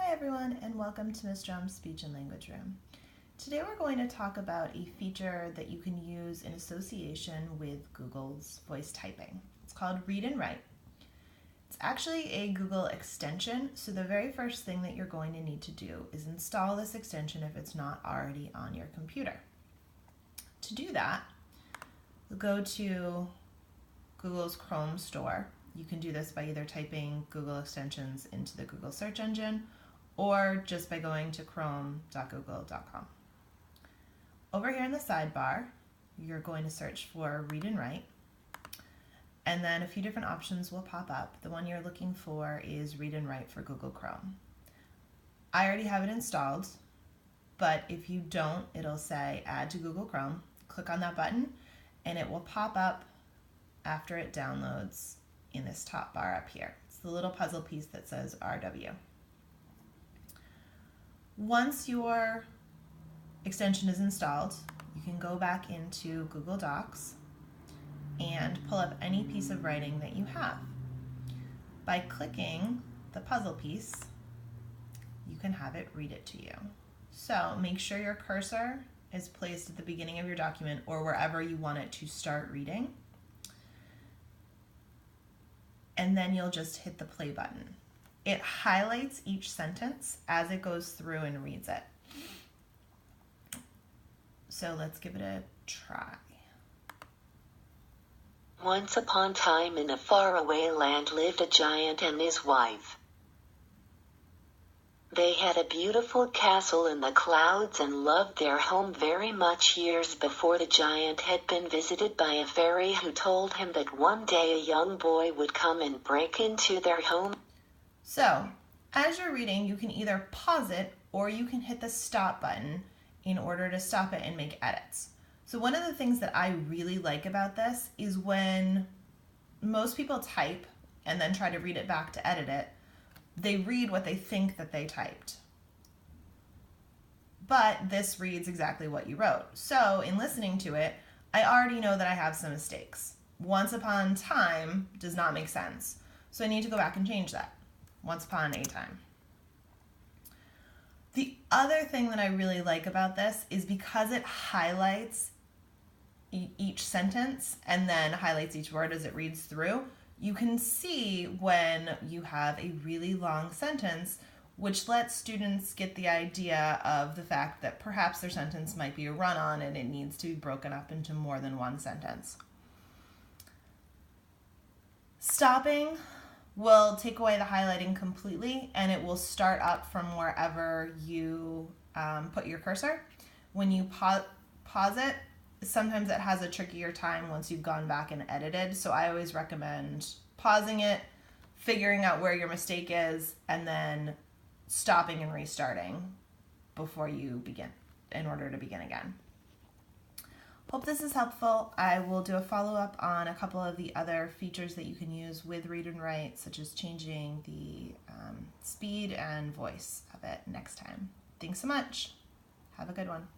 Hi everyone, and welcome to Ms. Drum's Speech and Language Room. Today we're going to talk about a feature that you can use in association with Google's voice typing. It's called Read and Write. It's actually a Google extension, so the very first thing that you're going to need to do is install this extension if it's not already on your computer. To do that, we'll go to Google's Chrome store. You can do this by either typing Google extensions into the Google search engine or just by going to chrome.google.com. Over here in the sidebar, you're going to search for Read and Write, and then a few different options will pop up. The one you're looking for is Read and Write for Google Chrome. I already have it installed, but if you don't, it'll say Add to Google Chrome. Click on that button, and it will pop up after it downloads in this top bar up here. It's the little puzzle piece that says RW. Once your extension is installed, you can go back into Google Docs and pull up any piece of writing that you have. By clicking the puzzle piece, you can have it read it to you. So make sure your cursor is placed at the beginning of your document or wherever you want it to start reading. And then you'll just hit the play button. It highlights each sentence as it goes through and reads it. So let's give it a try. Once upon a time in a faraway land lived a giant and his wife. They had a beautiful castle in the clouds and loved their home very much. Years before, the giant had been visited by a fairy who told him that one day a young boy would come and break into their home. So, as you're reading, you can either pause it or you can hit the stop button in order to stop it and make edits. So one of the things that I really like about this is when most people type and then try to read it back to edit it, they read what they think that they typed. But this reads exactly what you wrote. So in listening to it, I already know that I have some mistakes. Once upon a time does not make sense. So I need to go back and change that. Once upon a time. The other thing that I really like about this is because it highlights each sentence and then highlights each word as it reads through, you can see when you have a really long sentence, which lets students get the idea of the fact that perhaps their sentence might be a run-on and it needs to be broken up into more than one sentence. Stopping will take away the highlighting completely, and it will start up from wherever you put your cursor. When you pause it, sometimes it has a trickier time once you've gone back and edited, so I always recommend pausing it, figuring out where your mistake is, and then stopping and restarting before you begin, in order to begin again. Hope this is helpful. I will do a follow-up on a couple of the other features that you can use with Read and Write, such as changing the speed and voice of it next time. Thanks so much. Have a good one.